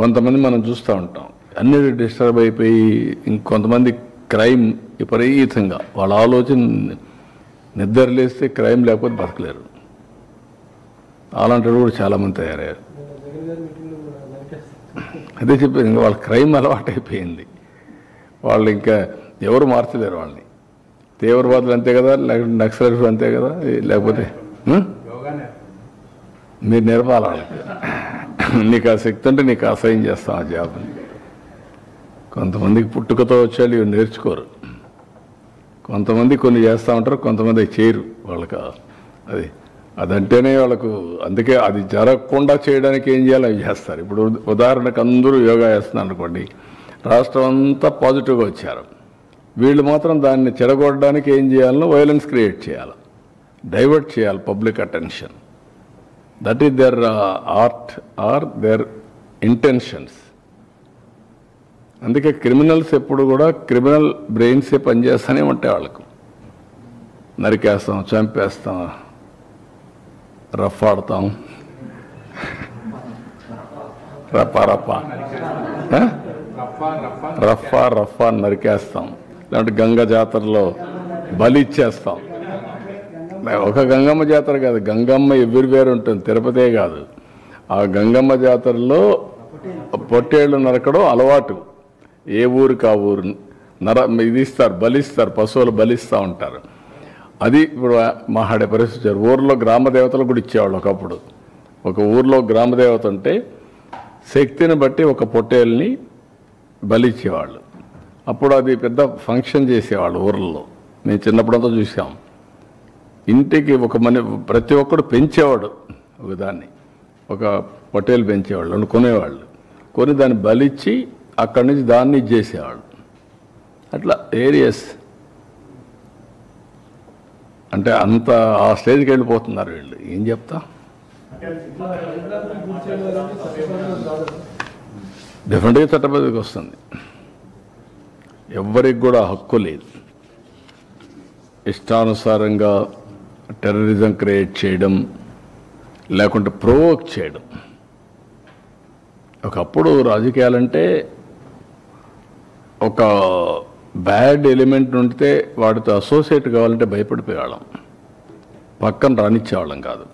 కొంతమంది మనం చూస్తూ ఉంటాం, అన్ని డిస్టర్బ్ అయిపోయి ఇంకొంతమంది క్రైమ్ విపరీతంగా వాళ్ళ ఆలోచన నిద్ర లేస్తే క్రైమ్ లేకపోతే బతకలేరు. అలాంటి కూడా చాలామంది తయారయ్యారు. అదే చెప్పారు, ఇంకా వాళ్ళ క్రైమ్ అలవాటు అయిపోయింది. వాళ్ళు ఇంకా ఎవరు మార్చలేరు వాళ్ళని. తీవ్రవాదులు అంతే కదా, లేకపోతే నక్సలైట్లు అంతే కదా, లేకపోతే మీరు నేర్పాలి వాళ్ళకి. నీకు ఆ శక్తి ఉంటే నీకు అసహ్యం చేస్తాం ఆ జాబ్ని. కొంతమందికి పుట్టుకతో వచ్చేది ఇవి నేర్చుకోరు. కొంతమంది కొన్ని చేస్తూ ఉంటారు, కొంతమంది చేయరు. వాళ్ళకి అదంటేనే వాళ్ళకు, అందుకే అది జరగకుండా చేయడానికి ఏం చేయాలో అవి చేస్తారు. ఇప్పుడు ఉదాహరణకు అందరూ యోగా చేస్తున్నారు అనుకోండి, రాష్ట్రం అంతా పాజిటివ్గా వచ్చారు. వీళ్ళు మాత్రం దాన్ని చెడగొట్టడానికి ఏం చేయాలనో వైలెన్స్ క్రియేట్ చేయాలి, డైవర్ట్ చేయాలి public attention. That is their art are their intentions. అందుకే క్రిమినల్స్ ఎప్పుడు కూడా క్రిమినల్ బ్రెయిన్సే పనిచేస్తూనే ఉంటాయి. వాళ్ళకు నరికేస్తాం, చంపేస్తాం, రఫ్ ఆడతాం, రఫా నరికేస్తాం. లేదంటే గంగ జాతరలో బలి ఇచ్చేస్తాం. ఒక గంగమ్మ జాతర కాదు, గంగమ్మ ఎవ్రీవేర్ ఉంటుంది, తిరుపతే కాదు. ఆ గంగమ్మ జాతరలో పొట్టేళ్ళు నరకడం అలవాటు. ఏ ఊరికి ఆ ఊరు ఇది ఇస్తారు, బలిస్తారు, పశువులు బలిస్తూ ఉంటారు. అది ఇప్పుడు మాట్లాడే పరిస్థితి. ఊర్లో గ్రామదేవతలు కూడా ఇచ్చేవాళ్ళు ఒకప్పుడు. ఒక ఊర్లో గ్రామదేవత ఉంటే శక్తిని బట్టి ఒక పొట్టేల్ని బలిచ్చేవాళ్ళు. అప్పుడు అది పెద్ద ఫంక్షన్ చేసేవాళ్ళు ఊర్లలో. మేము చిన్నప్పుడంతా చూసాం. ఇంటికి ప్రతి ఒక్కడు పెంచేవాడు ఒకదాన్ని, ఒక పొట్టేలు పెంచేవాళ్ళు, కొనేవాళ్ళు. కొని దాన్ని బలిచ్చి అక్కడి నుంచి దాన్ని ఇచ్చేసేవాళ్ళు. అట్లా ఏరియస్ అంటే అంత ఆ స్టేజ్కి వెళ్ళిపోతున్నారు వీళ్ళు. ఏం చెప్తా, డెఫినెట్గా చట్టబద్ధకి వస్తుంది. ఎవరికి కూడా హక్కు లేదు ఇష్టానుసారంగా టెర్రరిజం క్రియేట్ చేయడం, లేకుంటే ప్రొవోక్ చేయడం. ఒకప్పుడు రాజకీయాలంటే ఒక బ్యాడ్ ఎలిమెంట్ ఉంటే వాడితో అసోసియేట్ కావాలంటే భయపడిపోయేవాళ్ళం, పక్కన రానిచ్చేవాళ్ళం కాదు.